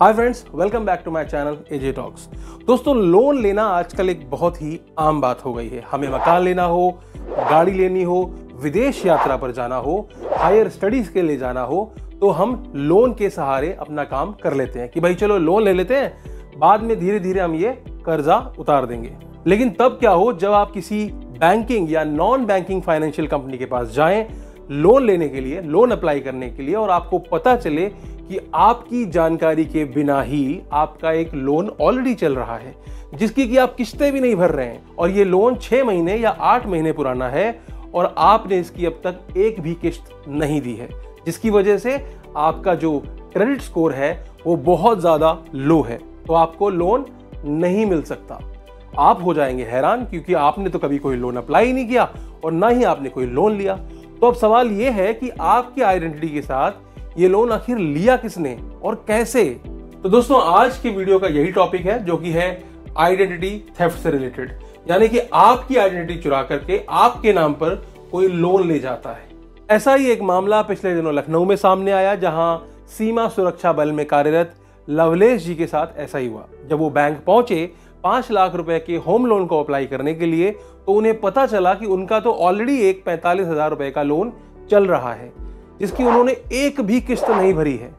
Hi friends, welcome back to my channel AJ talks. दोस्तों, loan लेना आजकल एक बहुत ही आम बात हो गई है। हमें मकान लेना हो, गाड़ी लेनी हो, विदेश यात्रा पर जाना हो, हायर स्टडीज के लिए जाना हो, तो हम लोन के सहारे अपना काम कर लेते हैं कि भाई चलो लोन ले लेते हैं, बाद में धीरे धीरे हम ये कर्जा उतार देंगे। लेकिन तब क्या हो जब आप किसी बैंकिंग या नॉन बैंकिंग फाइनेंशियल कंपनी के पास जाएं लोन लेने के लिए, लोन अप्लाई करने के लिए, और आपको पता चले कि आपकी जानकारी के बिना ही आपका एक लोन ऑलरेडी चल रहा है, जिसकी कि आप किस्तें भी नहीं भर रहे हैं, और ये लोन 6 महीने या 8 महीने पुराना है और आपने इसकी अब तक एक भी किस्त नहीं दी है, जिसकी वजह से आपका जो क्रेडिट स्कोर है वो बहुत ज्यादा लो है, तो आपको लोन नहीं मिल सकता। आप हो जाएंगे हैरान, क्योंकि आपने तो कभी कोई लोन अप्लाई नहीं किया और ना ही आपने कोई लोन लिया। तो अब सवाल यह है कि आपकी आइडेंटिटी के साथ ये लोन आखिर लिया किसने और कैसे। तो दोस्तों, आज की वीडियो का यही टॉपिक है, जो कि है आइडेंटिटी थेफ्ट से रिलेटेड, यानी कि आपकी आइडेंटिटी चुरा करके आपके नाम पर कोई लोन ले जाता है। ऐसा ही एक मामला पिछले दिनों लखनऊ में सामने आया, जहां सीमा सुरक्षा बल में कार्यरत लवलेश जी के साथ ऐसा ही हुआ। जब वो बैंक पहुंचे 5 लाख रुपए के होम लोन को अप्लाई करने के लिए, तो उन्हें पता चला कि उनका तो ऑलरेडी एक 45,000 रुपए का लोन चल रहा है, जिसकी उन्होंने एक भी किस्त नहीं भरी है।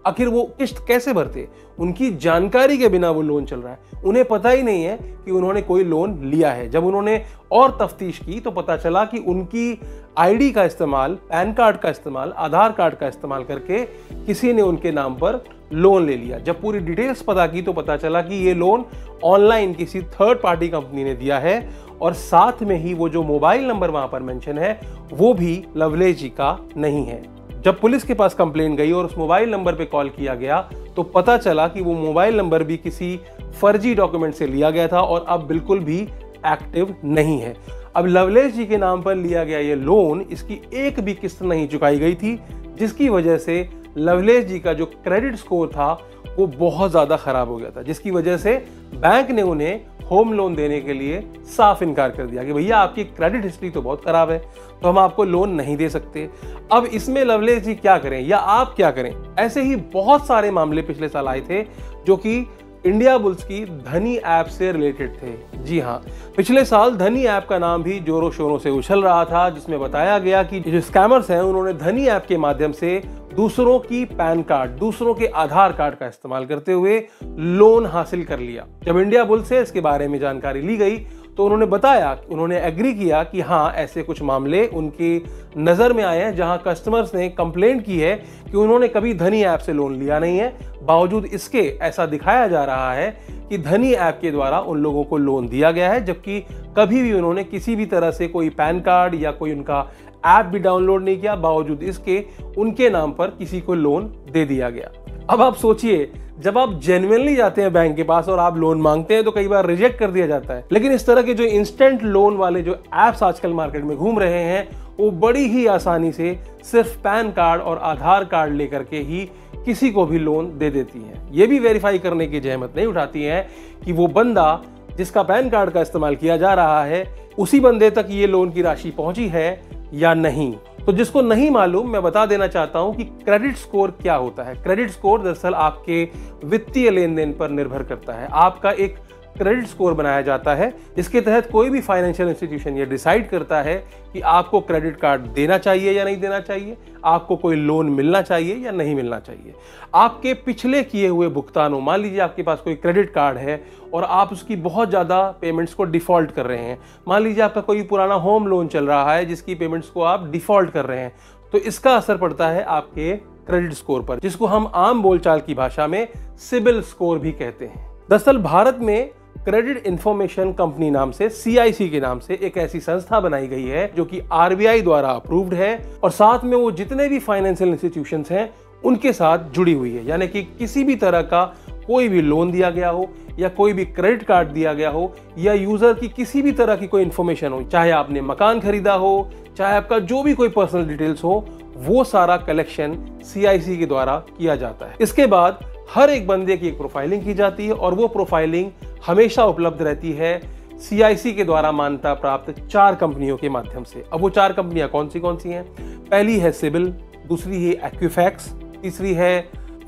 आखिर वो किस्त कैसे भरते? उनकी जानकारी के बिना वो लोन चल रहा है, उन्हें पता ही नहीं है कि उन्होंने कोई लोन लिया है। जब उन्होंने और तफ्तीश की तो पता चला कि उनकी आईडी का इस्तेमाल, पैन कार्ड का इस्तेमाल, आधार कार्ड का इस्तेमाल करके किसी ने उनके नाम पर लोन ले लिया। जब पूरी डिटेल्स पता की तो पता चला कि ये लोन ऑनलाइन किसी थर्ड पार्टी कंपनी ने दिया है, और साथ में ही वो जो मोबाइल नंबर वहां पर मेंशन है वो भी लवलेश जी का नहीं है। जब पुलिस के पास कंप्लेन गई और उस मोबाइल नंबर पे कॉल किया गया तो पता चला कि वो मोबाइल नंबर भी किसी फर्जी डॉक्यूमेंट से लिया गया था और अब बिल्कुल भी एक्टिव नहीं है। अब लवलेश जी के नाम पर लिया गया ये लोन, इसकी एक भी किस्त नहीं चुकाई गई थी, जिसकी वजह से लवलेश जी का जो क्रेडिट स्कोर था वो बहुत ज्यादा खराब हो गया था, जिसकी वजह से बैंक ने उन्हें होम लोन देने के लिए साफ इनकार कर दिया कि भैया आपकी क्रेडिट हिस्ट्री तो बहुत खराब है, तो हम आपको लोन नहीं दे सकते। अब इसमें लवलेश जी क्या करें या आप क्या करें? ऐसे ही बहुत सारे मामले पिछले साल आए थे जो कि इंडिया बुल्स की धनी ऐप से रिलेटेड थे। जी हाँ, पिछले साल धनी ऐप का नाम भी जोरों शोरों से उछल रहा था, जिसमें बताया गया कि जो स्कैमर्स हैं उन्होंने धनी ऐप के माध्यम से दूसरों की पैन कार्ड, दूसरों के आधार कार्ड का इस्तेमाल करते हुए लोन हासिल कर लिया। जब इंडिया बुल्स से इसके बारे में जानकारी ली गई तो उन्होंने बताया, उन्होंने एग्री किया कि हाँ, ऐसे कुछ मामले उनकी नजर में आए हैं जहां कस्टमर्स ने कंप्लेंट की है कि उन्होंने कभी धनी ऐप से लोन लिया नहीं है। बावजूद इसके ऐसा दिखाया जा रहा है कि धनी ऐप के द्वारा उन लोगों को लोन दिया गया है, जबकि कभी भी उन्होंने किसी भी तरह से कोई पैन कार्ड या कोई उनका ऐप भी डाउनलोड नहीं किया। बावजूद इसके उनके नाम पर किसी को लोन दे दिया गया। अब आप सोचिए, जब आप जेन्युइनली जाते हैं बैंक के पास और आप लोन मांगते हैं तो कई बार रिजेक्ट कर दिया जाता है, लेकिन इस तरह के जो इंस्टेंट लोन वाले जो एप्स आजकल मार्केट में घूम रहे हैं वो बड़ी ही आसानी से सिर्फ पैन कार्ड और आधार कार्ड लेकर के ही किसी को भी लोन दे देती हैं। ये भी वेरीफाई करने की जहमत नहीं उठाती हैं कि वो बंदा जिसका पैन कार्ड का इस्तेमाल किया जा रहा है उसी बंदे तक ये लोन की राशि पहुंची है या नहीं। तो जिसको नहीं मालूम, मैं बता देना चाहता हूं कि क्रेडिट स्कोर क्या होता है। क्रेडिट स्कोर दरअसल आपके वित्तीय लेन देन पर निर्भर करता है। आपका एक क्रेडिट स्कोर बनाया जाता है, इसके तहत कोई भी फाइनेंशियल इंस्टीट्यूशन ये डिसाइड करता है कि आपको क्रेडिट कार्ड देना चाहिए या नहीं देना चाहिए, आपको कोई लोन मिलना चाहिए या नहीं मिलना चाहिए। आपके पिछले किए हुए भुगतानों, मान लीजिए आपके पास कोई क्रेडिट कार्ड है और आप उसकी बहुत ज़्यादा पेमेंट्स को डिफ़ॉल्ट कर रहे हैं, मान लीजिए आपका कोई पुराना होम लोन चल रहा है जिसकी पेमेंट्स को आप डिफ़ॉल्ट कर रहे हैं, तो इसका असर पड़ता है आपके क्रेडिट स्कोर पर, जिसको हम आम बोलचाल की भाषा में सिबिल स्कोर भी कहते हैं। दरअसल भारत में क्रेडिट इंफॉर्मेशन कंपनी नाम से, CIC के नाम से एक ऐसी संस्था बनाई गई है जो कि RBI द्वारा अप्रूव्ड है, और साथ में वो जितने भी फाइनेंशियल इंस्टीट्यूशंस हैं उनके साथ जुड़ी हुई है। यानी कि किसी भी तरह का कोई भी लोन दिया गया हो या कोई भी क्रेडिट कार्ड दिया गया हो या यूजर की किसी भी तरह की कोई इंफॉर्मेशन हो, चाहे आपने मकान खरीदा हो, चाहे आपका जो भी कोई पर्सनल डिटेल्स हो, वो सारा कलेक्शन CIC के द्वारा किया जाता है। इसके बाद हर एक बंदे की एक प्रोफाइलिंग की जाती है और वो प्रोफाइलिंग हमेशा उपलब्ध रहती है CIC के द्वारा मान्यता प्राप्त 4 कंपनियों के माध्यम से। अब वो 4 कंपनियां कौन सी हैं? पहली है सिबिल, दूसरी है एक्विफैक्स, तीसरी है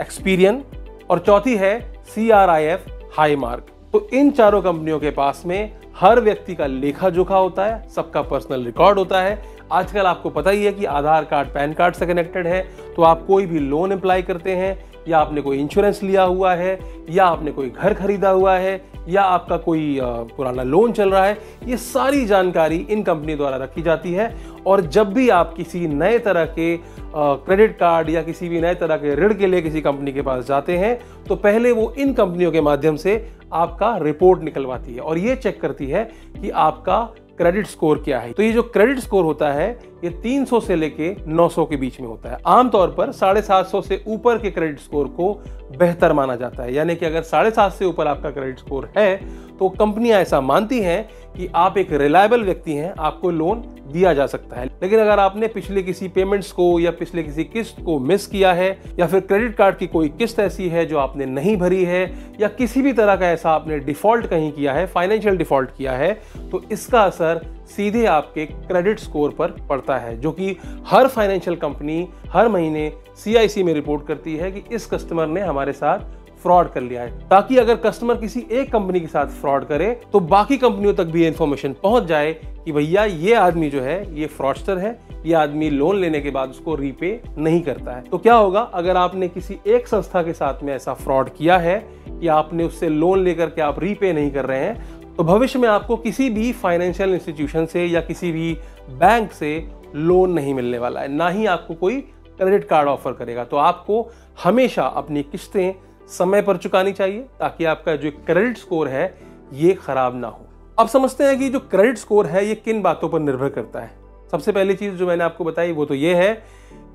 एक्सपीरियन, और चौथी है CRIF हाई मार्क। तो इन चारों कंपनियों के पास में हर व्यक्ति का लेखा जोखा होता है, सबका पर्सनल रिकॉर्ड होता है। आजकल आपको पता ही है कि आधार कार्ड पैन कार्ड से कनेक्टेड है, तो आप कोई भी लोन अप्लाई करते हैं या आपने कोई इंश्योरेंस लिया हुआ है या आपने कोई घर खरीदा हुआ है या आपका कोई पुराना लोन चल रहा है, ये सारी जानकारी इन कंपनी द्वारा रखी जाती है। और जब भी आप किसी नए तरह के क्रेडिट कार्ड या किसी भी नए तरह के ऋण के लिए किसी कंपनी के पास जाते हैं तो पहले वो इन कंपनियों के माध्यम से आपका रिपोर्ट निकलवाती है और ये चेक करती है कि आपका क्रेडिट स्कोर क्या है। तो ये जो क्रेडिट स्कोर होता है ये 300 से लेके 900 के बीच में होता है। आमतौर पर 750 से ऊपर के क्रेडिट स्कोर को बेहतर माना जाता है, यानी कि अगर 750 से ऊपर आपका क्रेडिट स्कोर है तो कंपनियां ऐसा मानती हैं कि आप एक रिलायबल व्यक्ति हैं, आपको लोन दिया जा सकता है। लेकिन अगर आपने पिछले किसी पेमेंट्स को या पिछले किसी किस्त को मिस किया है या फिर क्रेडिट कार्ड की कोई किस्त ऐसी है जो आपने नहीं भरी है या किसी भी तरह का ऐसा आपने डिफॉल्ट कहीं किया है, फाइनेंशियल डिफॉल्ट किया है, तो इसका असर सीधे आपके क्रेडिट स्कोर पर पड़ता है, जो कि हर फाइनेंशियल कंपनी हर महीने CIC में रिपोर्ट करती है कि इस कस्टमर ने हमारे साथ फ्रॉड कर लिया है, ताकि अगर कस्टमर किसी एक कंपनी के साथ फ्रॉड करे तो बाकी कंपनियों तक भी इंफॉर्मेशन पहुंच जाए कि भैया ये आदमी जो है ये फ्रॉडस्टर है, ये आदमी लोन लेने के बाद उसको रीपे नहीं करता है। तो क्या होगा अगर आपने किसी एक संस्था के साथ में ऐसा फ्रॉड किया है कि आपने उससे लोन लेकर के आप रीपे नहीं कर रहे हैं, तो भविष्य में आपको किसी भी फाइनेंशियल इंस्टीट्यूशन से या किसी भी बैंक से लोन नहीं मिलने वाला है, ना ही आपको कोई क्रेडिट कार्ड ऑफर करेगा। तो आपको हमेशा अपनी किस्तें समय पर चुकानी चाहिए ताकि आपका जो क्रेडिट स्कोर है ये खराब ना हो। अब समझते हैं कि जो क्रेडिट स्कोर है ये किन बातों पर निर्भर करता है। सबसे पहली चीज जो मैंने आपको बताई वो तो ये है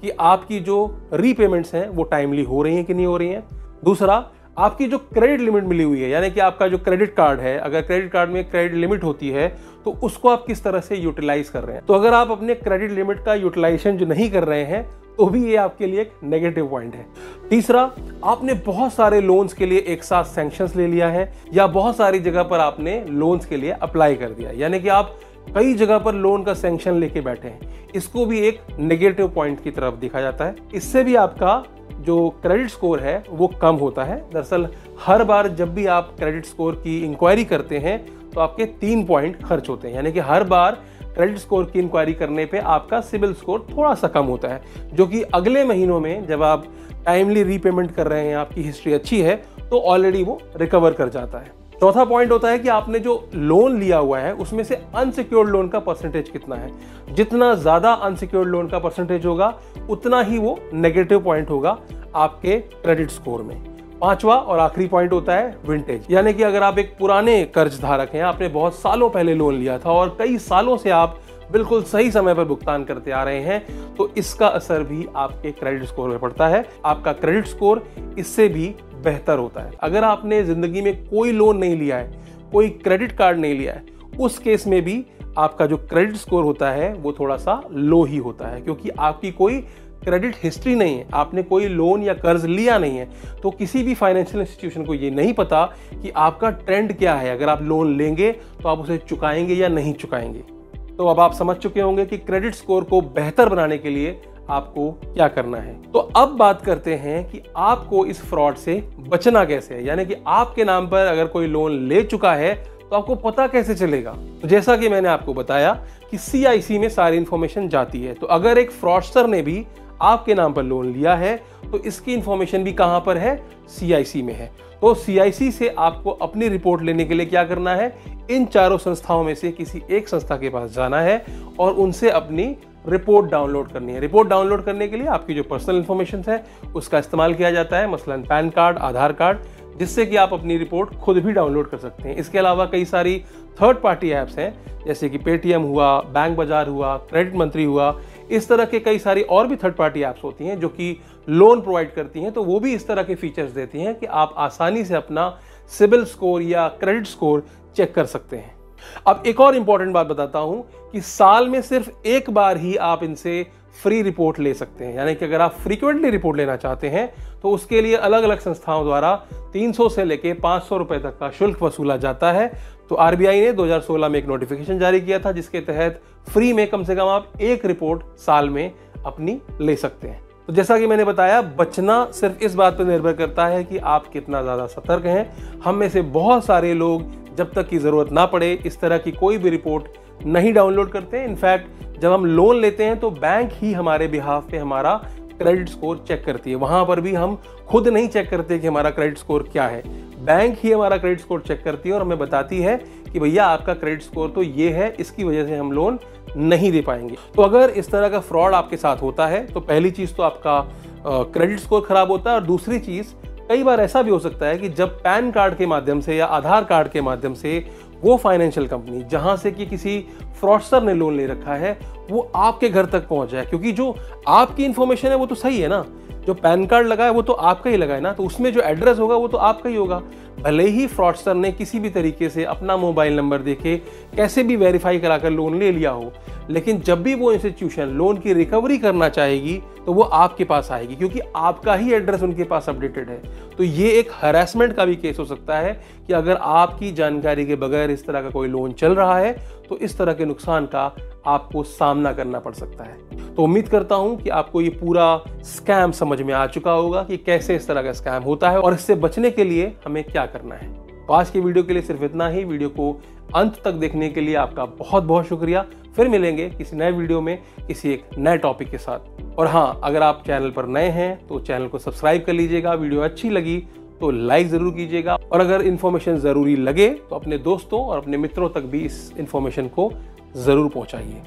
कि आपकी जो रीपेमेंट्स हैं वो टाइमली हो रही हैं कि नहीं हो रही हैं। दूसरा, आपकी जो क्रेडिट लिमिट मिली हुई है, यानी कि आपका जो क्रेडिट कार्ड है, अगर क्रेडिट कार्ड में क्रेडिट लिमिट होती है तो उसको आप किस तरह से यूटिलाइज कर रहे हैं। तो अगर आप अपने क्रेडिट लिमिट का यूटिलाइजेशन जो नहीं कर रहे हैं तो भी ये आपके लिए एक नेगेटिव पॉइंट है। तीसरा, आपने बहुत सारे लोन्स के लिए एक साथ सैंक्शंस ले लिया है या बहुत सारी जगह पर आपने लोन्स के लिए अप्लाई कर दिया, यानी कि आप कई जगह पर लोन का सैंक्शन लेके बैठे हैं, इसको भी एक नेगेटिव पॉइंट की तरफ देखा जाता है। इससे भी आपका जो क्रेडिट स्कोर है वो कम होता है। दरअसल हर बार जब भी आप क्रेडिट स्कोर की इंक्वायरी करते हैं तो आपके 3 पॉइंट खर्च होते हैं, यानी कि हर बार क्रेडिट स्कोर की इंक्वायरी करने पे आपका सिबिल स्कोर थोड़ा सा कम होता है, जो कि अगले महीनों में जब आप टाइमली रीपेमेंट कर रहे हैं, आपकी हिस्ट्री अच्छी है, तो ऑलरेडी वो रिकवर कर जाता है। चौथा पॉइंट होता है कि आपने जो लोन लिया हुआ है उसमें से अनसिक्योर्ड लोन का परसेंटेज कितना है। जितना ज्यादा अनसिक्योर्ड लोन का परसेंटेज होगा उतना ही वो नेगेटिव पॉइंट होगा आपके क्रेडिट स्कोर में। पांचवा और आखिरी पॉइंट होता है विंटेज, यानी कि अगर आप एक पुराने कर्ज धारक हैं, आपने बहुत सालों पहले लोन लिया था और कई सालों से आप बिल्कुल सही समय पर भुगतान करते आ रहे हैं, तो इसका असर भी आपके क्रेडिट स्कोर में पड़ता है। आपका क्रेडिट स्कोर इससे भी बेहतर होता है। अगर आपने जिंदगी में कोई लोन नहीं लिया है, कोई क्रेडिट कार्ड नहीं लिया है, उस केस में भी आपका जो क्रेडिट स्कोर होता है वो थोड़ा सा लो ही होता है, क्योंकि आपकी कोई क्रेडिट हिस्ट्री नहीं है, आपने कोई लोन या कर्ज लिया नहीं है। तो किसी भी फाइनेंशियल इंस्टीट्यूशन को ये नहीं पता कि आपका ट्रेंड क्या है, अगर आप लोन लेंगे तो आप उसे चुकाएंगे या नहीं चुकाएंगे। तो अब आप समझ चुके होंगे कि क्रेडिट स्कोर को बेहतर बनाने के लिए आपको क्या करना है। तो अब बात करते हैं कि आपको इस फ्रॉड से बचना कैसे है, यानी कि आपके नाम पर अगर कोई लोन ले चुका है तो आपको पता कैसे चलेगा। तो जैसा कि मैंने आपको बताया कि CIC में सारी इंफॉर्मेशन जाती है, तो अगर एक फ्रॉडस्टर ने भी आपके नाम पर लोन लिया है तो इसकी इंफॉर्मेशन भी कहां पर है, CIC में है। तो CIC से आपको अपनी रिपोर्ट लेने के लिए क्या करना है, इन चारों संस्थाओं में से किसी एक संस्था के पास जाना है और उनसे अपनी रिपोर्ट डाउनलोड करनी है। रिपोर्ट डाउनलोड करने के लिए आपकी जो पर्सनल इंफॉर्मेशन है उसका इस्तेमाल किया जाता है, मसलन पैन कार्ड, आधार कार्ड, जिससे कि आप अपनी रिपोर्ट खुद भी डाउनलोड कर सकते हैं। इसके अलावा कई सारी थर्ड पार्टी ऐप्स हैं, जैसे कि पेटीएम हुआ, बैंक बाजार हुआ, क्रेडिट मंत्री हुआ, इस तरह के कई सारी और भी थर्ड पार्टी ऐप्स होती हैं जो कि लोन प्रोवाइड करती हैं। तो वो भी इस तरह के फीचर्स देती हैं कि आप आसानी से अपना सिबिल स्कोर या क्रेडिट स्कोर चेक कर सकते हैं। अब एक और इंपॉर्टेंट बात बताता हूं कि साल में सिर्फ एक बार ही आप इनसे फ्री रिपोर्ट ले सकते हैं, यानी कि अगर आप फ्रीक्वेंटली रिपोर्ट लेना चाहते हैं तो उसके लिए अलग अलग संस्थाओं द्वारा 300 से लेके 500 रुपए तक का शुल्क वसूला जाता है। तो RBI ने 2016 में एक नोटिफिकेशन जारी किया था जिसके तहत फ्री में कम से कम आप एक रिपोर्ट साल में अपनी ले सकते हैं। तो जैसा कि मैंने बताया, बचना सिर्फ इस बात पर निर्भर करता है कि आप कितना ज़्यादा सतर्क हैं। हम में से बहुत सारे लोग जब तक की ज़रूरत ना पड़े इस तरह की कोई भी रिपोर्ट नहीं डाउनलोड करते हैं। इनफैक्ट जब हम लोन लेते हैं तो बैंक ही हमारे बिहाफ पे हमारा क्रेडिट स्कोर चेक करती है। वहां पर भी हम खुद नहीं चेक करते कि हमारा क्रेडिट स्कोर क्या है, बैंक ही हमारा क्रेडिट स्कोर चेक करती है और हमें बताती है कि भैया आपका क्रेडिट स्कोर तो ये है, इसकी वजह से हम लोन नहीं दे पाएंगे। तो अगर इस तरह का फ्रॉड आपके साथ होता है तो पहली चीज तो आपका क्रेडिट स्कोर खराब होता है, और दूसरी चीज कई बार ऐसा भी हो सकता है कि जब पैन कार्ड के माध्यम से या आधार कार्ड के माध्यम से वो फाइनेंशियल कंपनी जहां से कि किसी फ्रॉडस्टर ने लोन ले रखा है वो आपके घर तक पहुंच जाए, क्योंकि जो आपकी इंफॉर्मेशन है वो तो सही है ना, जो पैन कार्ड लगा है वो तो आपका ही लगा है ना, तो उसमें जो एड्रेस होगा वो तो आपका ही होगा। भले ही फ्रॉडस्टर ने किसी भी तरीके से अपना मोबाइल नंबर देके कैसे भी वेरीफाई कराकर लोन ले लिया हो, लेकिन जब भी वो इंस्टीट्यूशन लोन की रिकवरी करना चाहेगी तो वो आपके पास आएगी, क्योंकि आपका ही एड्रेस उनके पास अपडेटेड है। तो ये एक हरासमेंट का भी केस हो सकता है कि अगर आपकी जानकारी के बगैर इस तरह का कोई लोन चल रहा है तो इस तरह के नुकसान का आपको सामना करना पड़ सकता है। तो उम्मीद करता हूं कि आपको ये पूरा स्कैम समझ में आ चुका होगा कि कैसे इस तरह का स्कैम होता है और इससे बचने के लिए हमें क्या करना है। तो आज की वीडियो के लिए सिर्फ इतना ही। वीडियो को अंत तक देखने के लिए आपका बहुत बहुत शुक्रिया। फिर मिलेंगे किसी नए वीडियो में किसी एक नए टॉपिक के साथ। और हाँ, अगर आप चैनल पर नए हैं तो चैनल को सब्सक्राइब कर लीजिएगा। वीडियो अच्छी लगी तो लाइक जरूर कीजिएगा, और अगर इन्फॉर्मेशन जरूरी लगे तो अपने दोस्तों और अपने मित्रों तक भी इस इन्फॉर्मेशन को जरूर पहुंचाइए।